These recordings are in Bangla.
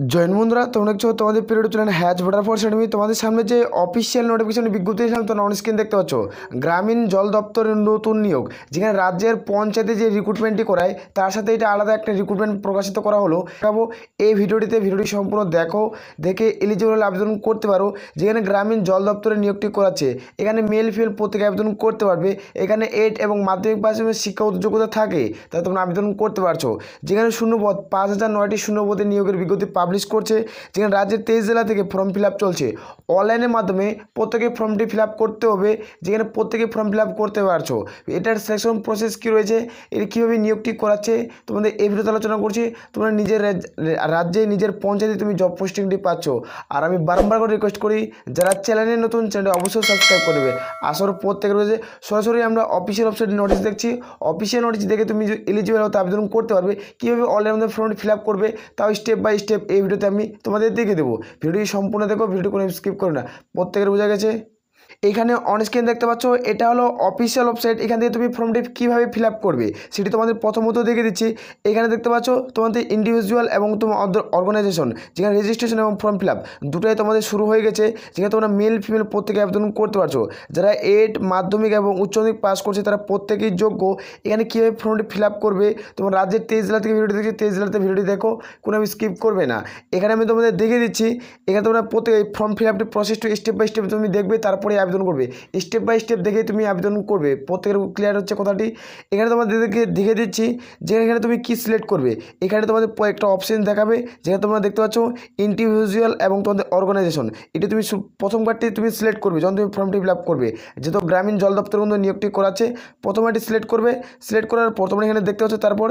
জয়েন বন্ধুরা, তোমরা দেখছো তোমাদের পিরিয়ড চ্যানেল হ্যাচ ভোটার ফর একাডেমি। তোমাদের সামনে যে অফিসিয়াল নোটিফিকেশন বিজ্ঞপ্তি দিয়েছিলাম, তোমরা অন স্ক্রিন দেখতে পাচ্ছ গ্রামীণ জল দপ্তরের নতুন নিয়োগ, যেখানে রাজ্যের পঞ্চায়েতে যে রিক্রুটমেন্টটি করায় তার সাথে এটা আলাদা একটা রিক্রুটমেন্ট প্রকাশিত করা হলো। দেখাবো এই ভিডিওটি সম্পূর্ণ দেখো, দেখে এলিজিবল হলে আবেদন করতে পারো। যেখানে গ্রামীণ জল দপ্তরের নিয়োগটি করাচ্ছে, এখানে মেল ফিমেল প্রত্যেকে আবেদন করতে পারবে। এখানে 8 এবং মাধ্যমিক পাস এবং শিক্ষাগত যোগ্যতা থাকে, তাই তোমরা আবেদন করতে পারছো। যেখানে শূন্যপদ 5009টি শূন্যপদের নিয়োগের বিজ্ঞপ্তি পাবলিশ করছে। যেখানে রাজ্যের 23 জেলা থেকে ফর্ম ফিল আপ চলছে অনলাইনের মাধ্যমে। প্রত্যেকে ফর্মটি ফিল আপ করতে হবে, যেখানে প্রত্যেকে ফর্ম ফিল আপ করতে পারছো। এটার সিলেকশন প্রসেস কী রয়েছে, এর কীভাবে নিয়োগটি করাচ্ছে তোমাদের এই ভিডিওতে আলোচনা করছি। তোমরা নিজের রাজ্যে নিজের পঞ্চায়েতে তুমি জব পোস্টিংটি পাচ্ছ। আর আমি বারংবার করে রিকোয়েস্ট করি, যারা চ্যানেলে নতুন, চ্যানেলটি অবশ্যই সাবস্ক্রাইব করবে। আসর প্রত্যেকের রয়েছে সরাসরি আমরা অফিসিয়াল ওয়েবসাইটে নোটিশ দেখছি। অফিসিয়াল নোটিশ দেখে তুমি এলিজিবল হতে আবেদন করতে পারবে। কীভাবে অনলাইনে ফর্মটি ফিল আপ করবে তাও স্টেপ বাই স্টেপ এই ভিডিওতে আমি তোমাদের দেখিয়ে দেবো। ভিডিওটি সম্পূর্ণ দেখো, ভিডিও কোনো স্কিপ করো না। প্রত্যেকের বোঝা গেছে? এখানে অন স্ক্রিন দেখতে পাচ্ছ, এটা হলো অফিসিয়াল ওয়েবসাইট। এখান থেকে তুমি ফর্মটি কীভাবে ফিল আপ করবে সেটি তোমাদের প্রথমত দেখে দিচ্ছি। এখানে দেখতে পাচ্ছ তোমাদের ইন্ডিভিজুয়াল এবং তোমার অর্গানাইজেশন, যেখানে রেজিস্ট্রেশন এবং ফর্ম ফিল আপ দুটোই তোমাদের শুরু হয়ে গেছে। যেখানে তোমরা মেল ফিমেল প্রত্যেকে আবেদন করতে পারছো। যারা 8 মাধ্যমিক এবং উচ্চ মাধ্যমিক পাস করছে তারা প্রত্যেকেই যোগ্য। এখানে কীভাবে ফর্মটি ফিল আপ করবে, তোমার রাজ্যের 23 জেলা থেকে ভিডিওটি দেখছি, 23 জেলাতে ভিডিওটি দেখো, কোনো আমি স্কিপ করবে না। এখানে আমি তোমাদের দেখিয়ে দিচ্ছি। এখানে তোমরা প্রত্যেকে ফর্ম ফিল আপটি প্রসেসটি স্টেপ বাই স্টেপ তুমি দেখবে, তারপরে আবেদন করবে। স্টেপ বাই স্টেপ দেখে তুমি আবেদন করবে। প্রত্যেকের ক্লিয়ার হচ্ছে কথাটি? এখানে তোমাদের দেখে দিচ্ছি যে এখানে তুমি কি সিলেক্ট করবে। এখানে তোমাদের একটা অপশন দেখাবে, যেখানে তোমরা দেখতে পাচ্ছ ইন্ডিভিজুয়াল এবং তোমাদের অর্গানাইজেশন। এটা তুমি প্রথমবারটি তুমি সিলেক্ট করবে যখন তুমি ফর্মটি ফিল আপ করবে। যেহেতু গ্রামীণ জল দপ্তর কিন্তু নিয়োগটি করাচ্ছে, প্রথমবারটি সিলেক্ট করবে। সিলেক্ট করার পর তোমরা এখানে দেখতে পাচ্ছ, তারপর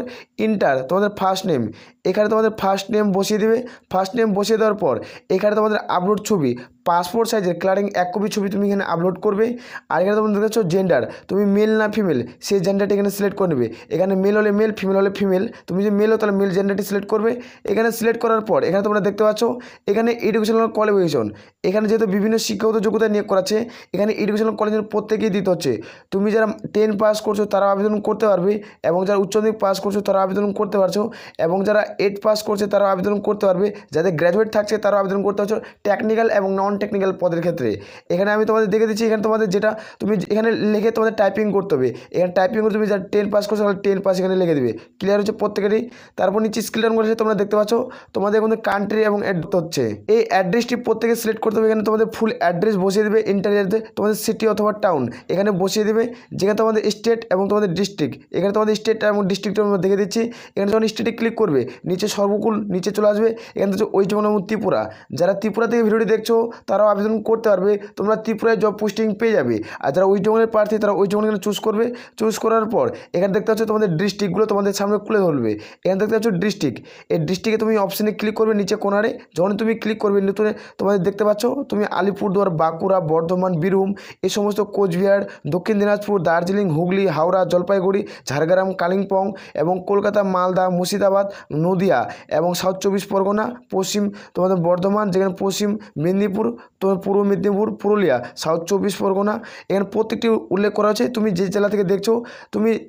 ইন্টার তোমাদের ফার্স্ট নেম। এখানে তোমাদের ফার্স্ট নেম বসিয়ে দেবে। ফার্স্ট নেম বসিয়ে দেওয়ার পর এখানে তোমাদের আপলোড ছবি, পাসপোর্ট সাইজের ক্লারিং 1 কপি ছবি তুমি এখানে আপলোড করবে। আর এখানে তোমরা দেখতে পাচ্ছ জেন্ডার, তুমি মেল না ফিমেল সেই জেন্ডারটি এখানে সিলেক্ট করে নেবে। এখানে মেল হলে মেল, ফিমেল হলে ফিমেল। তুমি যদি মেল হো তাহলে মেল জেন্ডারটি সিলেক্ট করবে। এখানে সিলেক্ট করার পর এখানে তোমরা দেখতে পাচ্ছ এখানে এডুকেশনাল কোয়ালিফিকেশন। এখানে যেহেতু বিভিন্ন শিক্ষাগত যোগ্যতা নিয়োগ করাচ্ছে, এখানে এডুকেশনাল কোয়ালিফিকেশন প্রত্যেকেই দিতে হচ্ছে। তুমি যারা 10 পাস করছো তারা আবেদন করতে পারবে, এবং যারা উচ্চ মাধ্যমিক পাস করছো তারা আবেদন করতে পারছো, এবং যারা 8 পাস করছে তারা আবেদন করতে পারবে। যাদের গ্র্যাজুয়েট থাকছে তারা আবেদন করতে পারছো টেকনিক্যাল এবং নন টেকনিক্যাল পদের ক্ষেত্রে। এখানে আমি তোমাদের দেখে দিচ্ছি। এখানে তোমাদের যেটা তুমি এখানে লিখে তোমাদের টাইপিং করতে হবে। এখানে টাইপিং করে তুমি যারা 10 পাস করছো তাহলে 10 পাস এখানে লিখে দেবে। ক্লিয়ার হচ্ছে প্রত্যেকেরই? তারপর নিচে স্ক্রিন ডাউন করেছে, তোমরা দেখতে পাচ্ছ তোমাদের কোনো কান্ট্রি এবং অ্যাড্রেস হচ্ছে। এই অ্যাড্রেসটি প্রত্যেকে সিলেক্ট করতে হবে। এখানে তোমাদের ফুল অ্যাড্রেস বসিয়ে দেবে, ইন্টারিয়ারতে তোমাদের সিটি অথবা টাউন এখানে বসিয়ে দেবে। যেখানে তোমাদের স্টেট এবং তোমাদের ডিস্ট্রিক্ট, এখানে তোমাদের স্টেট এবং ডিস্ট্রিক্টের আমরা দেখে দিচ্ছি। এখানে যখন স্টেটে ক্লিক করবে নিচে সর্বকুল নিচে চলে আসবে। এখানে হচ্ছে ওয়েস্ট বেঙ্গল এবং ত্রিপুরা। যারা ত্রিপুরা থেকে ভিডিওটি দেখছো তারাও আবেদন করতে পারবে, তোমরা ত্রিপুরায় জব পোস্টিং পেয়ে যাবে। আর যারা ওয়েস্ট বেঙ্গলের প্রার্থী তারা ওয়েস্ট বেঙ্গল চুজ করবে। চুজ করার পর এখানে দেখতে পাচ্ছ তোমাদের ডিস্ট্রিক্টগুলো তোমাদের সামনে খুলে ধরবে। এখানে দেখতে পাচ্ছ ডিস্ট্রিক্ট, এই ডিস্ট্রিক্টে তুমি অপশানে ক্লিক করবে নিচে কোনারে। যখন তুমি ক্লিক করবে নতুন তোমাদের দেখতে পাচ্ছ তুমি আলিপুরদুয়ার, বাঁকুড়া, বর্ধমান, বীরভূম, এই সমস্ত কোচবিহার, দক্ষিণ দিনাজপুর, দার্জিলিং, হুগলি, হাওড়া, জলপাইগুড়ি, ঝাড়গ্রাম, কালিম্পং এবং কলকাতা, মালদা, মুর্শিদাবাদ, নদিয়া এবং সাউথ 24 পরগনা, পশ্চিম তোমাদের বর্ধমান, যেখানে পশ্চিম মেদিনীপুর, তোমার পূর্ব মেদিনীপুর, পুরুলিয়া, সাউথ 24 পরগনা, এখানে প্রত্যেকটি উল্লেখ করা আছে। তুমি যে জেলা থেকে দেখছো,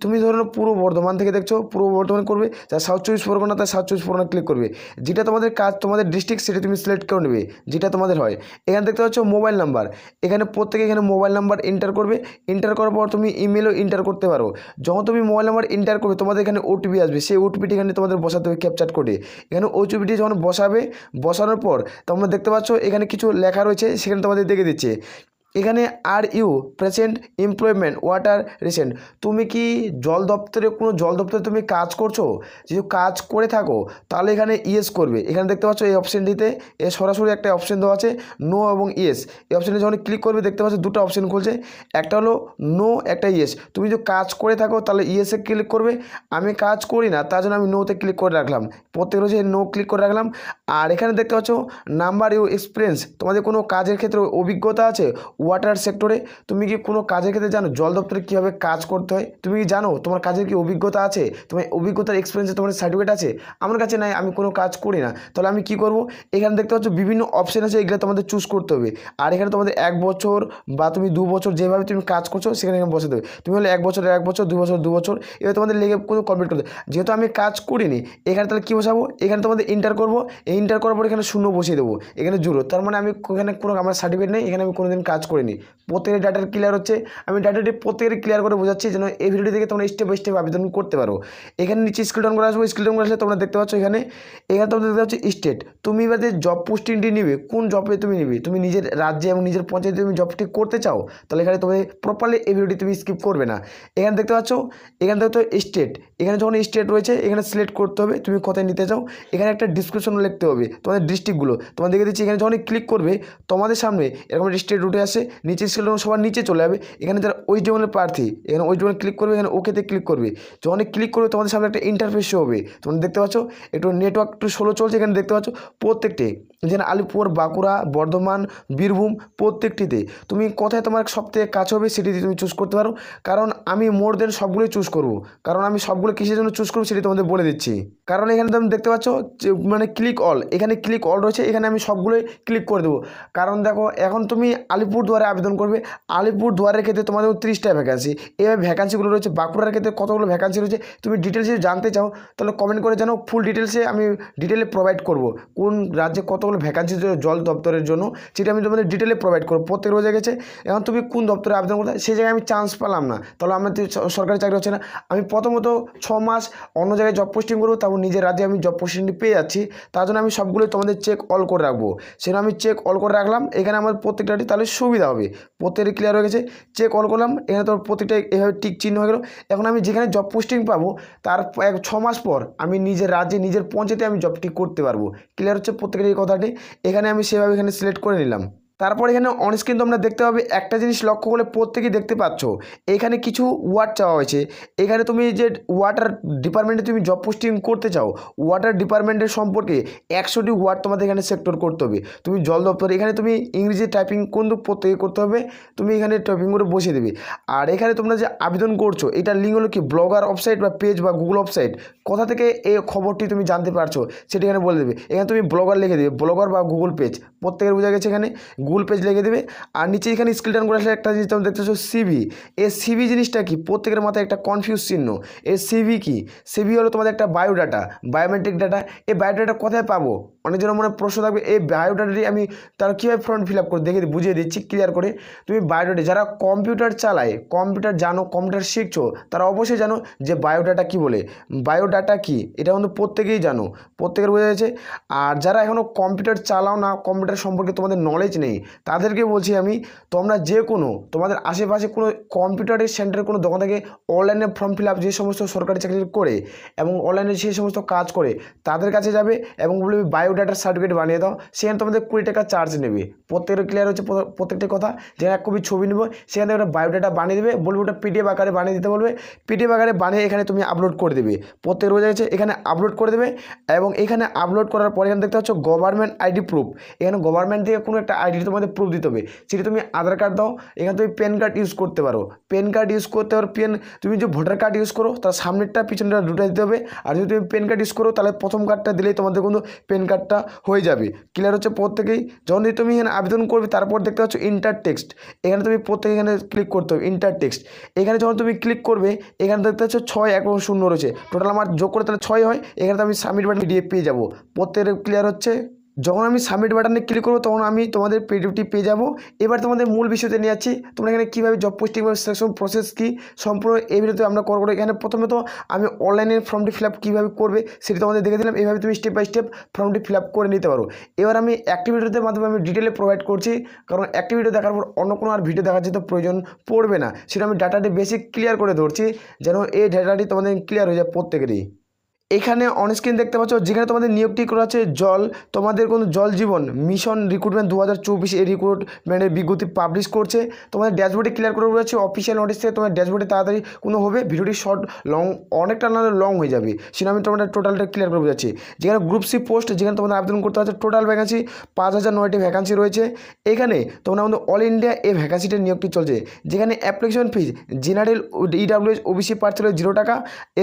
তুমি ধরো পূর্ব বর্ধমান থেকে দেখছো, পূর্ব বর্ধমান করবে। যারা সাউথ 24 পরগনা তার সাউথ 24 পরগনা ক্লিক করবে। যেটা তোমাদের কাজ, তোমাদের ডিস্ট্রিক্ট, সেটা তুমি সিলেক্ট করে নেবে যেটা তোমাদের হয়। এখানে দেখতে পাচ্ছ মোবাইল নাম্বার, এখানে প্রত্যেকে এখানে মোবাইল নাম্বার এন্টার করবে। এন্টার করার পর তুমি ইমেলও এন্টার করতে পারো। যখন তুমি মোবাইল নাম্বার এন্টার করবে তোমাদের এখানে ওটিপি আসবে, সেই ওটিপিটি এখানে তোমাদের বসাতে হবে ক্যাপচার করে। এখানে ওটিপিটি যখন বসানোর পর তোমরা দেখতে পাচ্ছ এখানে কিছু লেখা রয়েছে, সেখানে তোমাদের দেখে দিচ্ছে। এখানে আর you present employment water recent, তুমি কি জল দপ্তরে কোনো জল দপ্তরে তুমি কাজ করছো? যদি কাজ করে থাকো তাহলে এখানে ইয়েস করবে। এখানে দেখতে পাচ্ছ এই অপশানটিতে সরাসরি একটা অপশান দেওয়া আছে নো এবং ইয়েস। এই অপশানে যখন ক্লিক করবে দেখতে পাচ্ছ দুটো অপশান খুলছে, একটা হলো নো, একটা ইয়েস। তুমি যদি কাজ করে থাকো তাহলে ইয়েসে ক্লিক করবে। আমি কাজ করি না তার জন্য আমি নোতে ক্লিক করে রাখলাম। প্রত্যেক রয়েছে নো ক্লিক করে রাখলাম। আর এখানে দেখতে পাচ্ছ নাম্বার ইউ এক্সপিরিয়েন্স, তোমাদের কোনো কাজের ক্ষেত্রে অভিজ্ঞতা আছে ওয়াটার সেক্টরে। তুমি কি কোনো কাজের ক্ষেত্রে জানো জল দপ্তরে কীভাবে কাজ করতে হয়? তুমি কি জানো তোমার কাজের কি অভিজ্ঞতা আছে? তোমার অভিজ্ঞতার এক্সপিরিয়েন্সে তোমার সার্টিফিকেট আছে? আমার কাছে নাই, আমি কোনো কাজ করি না। তাহলে আমি কি করব? এখানে দেখতে পাচ্ছ বিভিন্ন অপশন আছে, এগুলো তোমাদের চুজ করতে হবে। আর এখানে তোমাদের 1 বছর বা তুমি 2 বছর যেভাবে তুমি কাজ করছো সেখানে এখানে বসে দেবে। তুমি হলে 1 বছর 1 বছর, 2 বছর 2 বছর, এবার তোমাদের লেগে কোনো কমপ্লিট করতে। যেহেতু আমি কাজ করিনি এখানে, তাহলে কী বসাবো? এখানে তোমাদের ইন্টার করবো। এই ইন্টার করার পর এখানে 0 বসিয়ে দেবো, এখানে 0। তার মানে আমি এখানে কোনো আমার সার্টিফিকেট নেই, এখানে আমি কোনোদিন কাজ করিনি। প্রত্যেকের ডাটা ক্লিয়ার হচ্ছে। আমি ডাটাটি প্রত্যেকের ক্লিয়ার করে বোঝাচ্ছি যেন এই ভিডিওটি থেকে তোমরা স্টেপ বাই স্টেপ আবেদন করতে পারো। এখানে নিচে স্ক্রিল ডাউন করে আসবো। স্ক্রিল ডাউন করে আসলে তোমরা দেখতে পাচ্ছ এখানে তোমরা দেখতে পাচ্ছ স্টেট। তুমি এবার যে জব পোস্টিংটি নিবে, কোন জবে তুমি নিবে, তুমি নিজের রাজ্যে এবং নিজের পঞ্চায়েতে তুমি জবটি করতে চাও, তাহলে এখানে তুমি প্রপারলি এই ভিডিওটি তুমি স্কিপ করবে না। এখানে দেখতে পাচ্ছ, এখানে দেখতে স্টেট। এখানে যখন স্টেট রয়েছে এখানে সিলেক্ট করতে হবে তুমি কোথায় নিতে চাও। এখানে একটা ডিসক্রিপশন লিখতে হবে তোমাদের ডিস্ট্রিক্টগুলো। তোমাদের দেখে দিচ্ছি, এখানে যখন ক্লিক করবে তোমাদের সামনে এরকম স্টেট উঠে আসে, নিচে স্কেল সবার নিচে চলে যাবে। এখানে যারা ওয়েস্ট বেঙ্গলের প্রার্থী, এখানে ওয়েস্ট বেঙ্গল ক্লিক করবে, এখানে ওকেতে ক্লিক করবে। যখন ক্লিক করবে তোমাদের সামনে একটা ইন্টারফেস হবে। তোমরা দেখতে পাচ্ছ একটু নেটওয়ার্ক একটু স্লো চলছে। এখানে দেখতে পাচ্ছ প্রত্যেকটি, যেখানে আলিপুর, বাঁকুড়া, বর্ধমান, বীরভূম, প্রত্যেকটিতে তুমি কোথায় তোমার সবথেকে কাজ হবে সেটি তুমি চুজ করতে পারো। কারণ আমি মোর দেন সবগুলোই চুজ করব, কারণ আমি সবগুলো কিসের জন্য চুজ করবো সেটি তোমাদের বলে দিচ্ছি। কারণ এখানে তুমি দেখতে পাচ্ছ মানে ক্লিক অল, এখানে ক্লিক অল রয়েছে, এখানে আমি সবগুলোই ক্লিক করে দেবো। কারণ দেখো এখন তুমি আলিপুরদুয়ারে আবেদন করবে, আলিপুরদুয়ারের ক্ষেত্রে তোমাদের 30টা ভ্যাকান্সি, এইভাবে ভ্যাকান্সিগুলো রয়েছে। বাঁকুড়ার ক্ষেত্রে কতগুলো ভ্যাকান্সি রয়েছে তুমি ডিটেলসে জানতে চাও, তাহলে কমেন্ট করে জানাও। ফুল ডিটেলসে আমি ডিটেলে প্রোভাইড করব কোন রাজ্যে কতগুলো ভ্যাকান্সি জল দপ্তরের জন্য, সেটা আমি তোমাদের ডিটেলে প্রোভাইড করবো। প্রত্যেক রোজে গেছে এখন তুমি কোন দপ্তরে আবেদন করতে, সেই জায়গায় আমি চান্স পেলাম না, তাহলে আমার সরকারি চাকরি হচ্ছে না। আমি প্রথমত 6 মাস অন্য জায়গায় জব পোস্টিং করবো, তারপর নিজের রাজ্যে আমি জব পোস্টিংটি পেয়ে যাচ্ছি। তার জন্য আমি সবগুলোই তোমাদের চেক অল করে রাখবো। সেটা আমি চেক অল করে রাখলাম। এখানে আমার প্রত্যেকটাটি তাহলে সুবিধা হবে। প্রত্যেকটি ক্লিয়ার হয়ে গেছে, চেক অল করলাম। এখানে তোর প্রত্যেকটা এভাবে টিক চিহ্ন হয়ে গেল। এখন আমি যেখানে জব পোস্টিং পাবো তার 6 মাস পর আমি নিজের রাজ্যে নিজের পঞ্চায়েতে আমি জবটি করতে পারবো। ক্লিয়ার হচ্ছে প্রত্যেকের এই কথাটি। এখানে আমি সেভাবে এখানে সিলেক্ট করে নিলাম। তারপর এখানে অনস্ক্রিন তোমরা দেখতে পাবে একটা জিনিস লক্ষ্য করলে প্রত্যেকেই দেখতে পাচ্ছ, এখানে কিছু ওয়ার্ড চাওয়া হয়েছে। এখানে তুমি যে ওয়াটার ডিপার্টমেন্টে তুমি জব পোস্টিং করতে চাও, ওয়াটার ডিপার্টমেন্টের সম্পর্কে 100টি ওয়ার্ড তোমাদের এখানে সেক্টর করতে হবে। তুমি জল দপ্তর, এখানে তুমি ইংরেজি টাইপিং কিন্তু প্রত্যেকে করতে হবে, তুমি এখানে টাইপিং করে বসিয়ে দেবে। আর এখানে তোমরা যে আবেদন করছো এটার লিঙ্ক হলো কি ব্লগার ওয়েবসাইট বা পেজ বা গুগল ওয়েবসাইট, কোথা থেকে এই খবরটি তুমি জানতে পারছো সেটা এখানে বলে দেবে। এখানে তুমি ব্লগার লিখে দেবে, ব্লগার বা গুগল পেজ, প্রত্যেকের বোঝা গেছে। এখানে গুগল পেজ লিখে দেবে। আর নিচে এখানে স্ক্রিল ডাউন করে আসলে একটা জিনিস তোমরা দেখতেছো সিভি। এই সিভি জিনিসটা কি প্রত্যেকের মাথায় একটা কনফিউজ চিহ্ন। এই সিভি কি? সিভি হলো তোমাদের একটা বায়োডাটা, বায়োমেট্রিক ডাটা। এই বায়োডাটা কোথায় পাবো? অনেকজনের মনে প্রশ্ন থাকবে, এই বায়োডাটাটি আমি তার কীভাবে ফর্ম ফিল আপ করে দেখে বুঝিয়ে দিচ্ছি ক্লিয়ার করে। তুমি বায়োডাটা, যারা কম্পিউটার চালায়, কম্পিউটার জানো, কম্পিউটার শিখছো, তারা অবশ্যই জানো যে বায়োডাটা কী বলে। বায়োডাটা কি এটা কিন্তু প্রত্যেকেই জানো, প্রত্যেকের বোঝা যাচ্ছে। আর যারা এখনও কম্পিউটার চালাও না, কম্পিউটার সম্পর্কে তোমাদের নলেজ নেই, তাদেরকে বলছি আমি, তোমরা যে কোনো তোমাদের আশেপাশে কোনো কম্পিউটারের সেন্টারের কোনো দোকান থেকে অনলাইনে ফর্ম ফিল আপ যে সমস্ত সরকারি চাকরি করে এবং অনলাইনে সেই সমস্ত কাজ করে তাদের কাছে যাবে এবং বলবে বায়োডাটার সার্টিফিকেট বানিয়ে দাও। সেখানে তোমাদের 20 টাকা চার্জ নেবে। প্রত্যেকের ক্লিয়ার হচ্ছে প্রত্যেকটি কথা। যেখানে 1 কপি ছবি নেবো, সেখান থেকে একটা বায়োডাটা বানিয়ে দেবে, বলবে ওটা পিডিএফ আকারে বানিয়ে দিতে বলবে। পিডিএফ আকারে বানিয়ে এখানে তুমি আপলোড করে দেবে। প্রত্যেকের বোঝা যাচ্ছে, এখানে আপলোড করে দেবে। এবং এখানে আপলোড করার পর এখানে দেখতে পাচ্ছ গভর্নমেন্ট আইডি প্রুফ। এখানে গভর্নমেন্ট থেকে কোনো একটা আইডি তোমাদের প্রুফ দিতে হবে, সেটি তুমি আধার কার্ড দাও। এখানে তুমি প্যান কার্ড ইউজ করতে পারো, প্যান কার্ড ইউজ করতে পারো। তুমি যে ভোটার কার্ড ইউজ করো তার সামনেরটা পিছনেরটা দুটো দিতে হবে। আর যদি তুমি প্যান কার্ড ইউজ করো তাহলে প্রথম কার্ডটা দিলেই তোমাদের কিন্তু প্যান কার্ডটা হয়ে যাবে। ক্লিয়ার হচ্ছে প্রত্যেকেই। যখন তুমি এখানে আবেদন করবে তারপর দেখতে পাচ্ছ ইন্টার টেক্সট, এখানে তুমি প্রত্যেকে এখানে ক্লিক করতে হবে ইন্টার টেক্সট। এখানে যখন তুমি ক্লিক করবে এখানে দেখতে পাচ্ছ 6 এবং 0 রয়েছে, টোটাল আমার যোগ করে তাহলে 6 হয়। এখানে তো আমি সাবমিট বাটন পিডিএফ পেয়ে যাবো। প্রত্যেকের ক্লিয়ার হচ্ছে। যখন আমি সাবমিট বাটনে ক্লিক করবো তখন আমি তোমাদের পিডিএফটি পেয়ে যাবো। এবার তোমাদের মূল বিষয়তে নিয়ে যাচ্ছি, তোমরা এখানে কীভাবে জব পোস্টিং বা সিলেকশন প্রসেস কী সম্পূর্ণ এই ভিডিওতে আমরা করবো। এখানে প্রথমে তো আমি অনলাইনে ফর্মটি ফিল আপ কীভাবে করবে সেটি তোমাদের দেখে দিলাম। এইভাবে তুমি স্টেপ বাই স্টেপ ফর্মটি ফিল আপ করে নিতে পারো। এবার আমি অ্যাক্টিভিটির মাধ্যমে আমি ডিটেলে প্রোভাইড করছি, কারণ অ্যাক্টিভিটি দেখার পর অন্য কোনো আর ভিডিও দেখার যেতে প্রয়োজন পড়বে না। সেটা আমি ডাটাটি বেসিক ক্লিয়ার করে ধরছি যেন এই ডাটাটি তোমাদের ক্লিয়ার হয়ে যায় প্রত্যেকেরই। এখানে অনস্ক্রিন দেখতে পাচ্ছ যেখানে তোমাদের নিয়োগটি করা আছে তোমাদের কোনো জল জীবন মিশন রিক্রুটমেন্ট 2024 এই রিক্রুটমেন্টের বিজ্ঞপ্তি পাবলিশ করছে। তোমাদের ড্যাশবোর্ডে ক্লিয়ার করে রয়েছে অফিসিয়াল নোটিস থেকে তোমার ড্যাশবোর্ডে তাড়াতাড়ি কোনো হবে। ভিডিওটি শর্ট লং অনেকটা না লং হয়ে যাবে, সেটা আমি তোমাদের টোটালটা ক্লিয়ার করে বোঝাচ্ছি। যেখানে গ্রুপ সি পোস্ট যেখানে তোমাদের আবেদন করতে হচ্ছে টোটাল ভ্যাকান্সি 5009টি ভ্যাকান্সি রয়েছে। এখানে তোমরা আমাদের অল ইন্ডিয়া এই ভ্যাকান্সিটির নিয়োগটি চলছে। যেখানে application fees general EWS OBC প্রার্থী হলে 0 টাকা,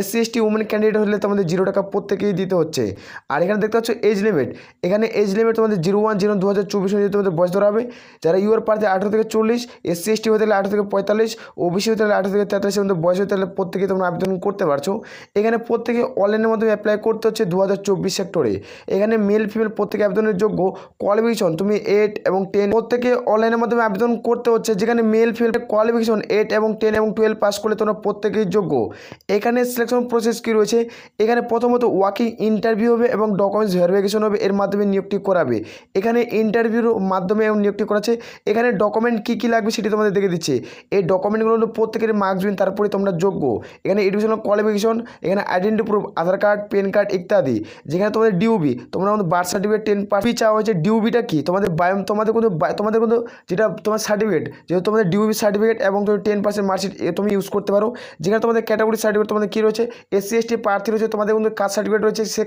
SC ST উমেন ক্যান্ডিডেট হলে তোমাদের 0 টাকা প্রত্যেকেই দিতে হচ্ছে। আর এখানে দেখতে পাচ্ছ এজ লিমিট, এখানে এজ লিমিট তোমাদের 01/01/2024 অনুযায়ী তোমাদের বয়স ধরা হবে। যারা ইউর প্রার্থী 18 থেকে 40, SC ST হতে গেলে 18 থেকে 45, ওবিসি হতে গেলে 18 থেকে 43 এর মধ্যে বয়স হতে গেলে প্রত্যেকেই তোমরা আবেদন করতে পারছো। এখানে প্রত্যেকে অনলাইনের মাধ্যমে অ্যাপ্লাই করতে হচ্ছে 2024 সেক্টরে। এখানে মেল ফিমেল প্রত্যেকে আবেদনের যোগ্য। কোয়ালিফিকেশন তুমি 8 এবং 10 প্রত্যেকে অনলাইনের মাধ্যমে আবেদন করতে হচ্ছে। যেখানে মেল ফিমেল কোয়ালিফিকেশন 8 এবং 10 এবং 12 পাস করলে তোমরা প্রত্যেকেই যোগ্য। এখানে সিলেকশন প্রসেস কী রয়েছে, এখানে প্রথমত ওয়াকিং ইন্টারভিউ হবে এবং ডকুমেন্টস ভেরিফিকেশন হবে, এর মাধ্যমে নিয়োগটি করাবে। এখানে ইন্টারভিউর মাধ্যমে নিয়োগটি করাচ্ছে। এখানে ডকুমেন্ট কী কী লাগবে সেটি তোমাদের দেখে দিচ্ছে। এই ডকুমেন্টগুলো হলো প্রত্যেকের মার্কস দিন, তারপরে তোমরা যোগ্য। এখানে এডুকেশনাল কোয়ালিফিকেশন, এখানে আইডেন্টি প্রুফ আধার কার্ড, পেন কার্ড ইত্যাদি। যেখানে তোমাদের ডিউবি, তোমরা আমাদের বার্থ সার্টিফিকেট 10% চাওয়া হয়েছে। ডিউবিটা কি তোমাদের তোমাদের কিন্তু যেটা তোমার সার্টিফিকেট, যেহেতু তোমাদের ডিউবি সার্টিফিকেট এবং তুমি 10% মার্কশিট তুমি ইউজ করতে পারো। যেখানে তোমাদের ক্যাটাগরি সার্টিফিকেট তোমাদের কী রয়েছে, SC ST প্রার্থী রয়েছে তোমাদের কিন্তু কাস্ট সার্টিফিকেট রয়েছে, সে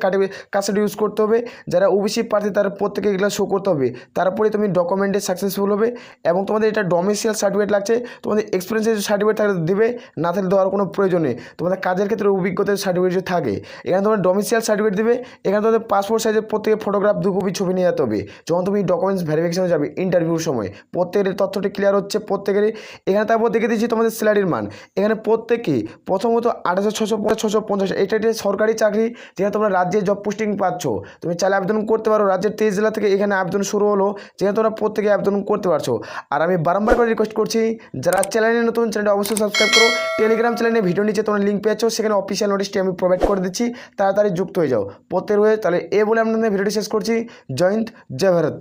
কাস্ট সার্টিফিকেট ইউজ করতে হবে। যারা ওবিসি প্রার্থী তারা প্রত্যেকে এগুলো শো করতে হবে, তারপরে তুমি ডকুমেন্টে সাকসেসফুল হবে। এবং তোমাদের এটা ডোমিসিয়াল সার্টিফিকেট লাগছে, তোমাদের এক্সপিরিয়েন্সের সার্টিফিকেট থাকলে দেবে, না থাকলে দেওয়ার কোনো প্রয়োজন নেই। তোমাদের কাজের ক্ষেত্রে অভিজ্ঞতার সার্টিফিকেট যদি থাকে, এখানে তোমার ডোমিসিয়াল সার্টিফিকেট দেবে। এখানে তোমাদের পাসপোর্ট সাইজের প্রত্যেকে ফটোগ্রাফ 2 কপি ছবি নিয়ে যেতে হবে যখন তুমি ডকুমেন্টস ভেরিফিকেশনে যাবে ইন্টারভিউর সময়। প্রত্যেকের তথ্যটি ক্লিয়ার হচ্ছে প্রত্যেকেরই। এখানে তারপর দেখে দিচ্ছি তোমাদের স্যালারির মান। এখানে প্রত্যেকেই প্রথমত 28,650 এটা একটি সরকারি চাকরি, যেখানে তোমরা রাজ্যে জব পোস্টিং পাচ্ছ। তুমি চাইলে আবেদন করতে পারো। রাজ্যের 23 জেলা থেকে এখানে আবেদন শুরু হলো, যেখানে তোমরা প্রত্যেকে আবেদন করতে পারছো। আর আমি বারবার করে রিকোয়েস্ট করছি, যারা চ্যানেলে নতুন, চ্যানেলটা অবশ্যই সাবস্ক্রাইব করো। টেলিগ্রাম চ্যানেলে ভিডিও নিচে তোমরা লিঙ্ক পেয়েছো, সেখানে অফিসিয়াল নোটিশটি আমি প্রোভাইড করে দিচ্ছি, তাড়াতাড়ি যুক্ত হয়ে যাও প্রত্যেক হয়ে। তাহলে বলে আমরা ভিডিওটি শেষ করছি। জয় হিন্দ, জয় ভারত।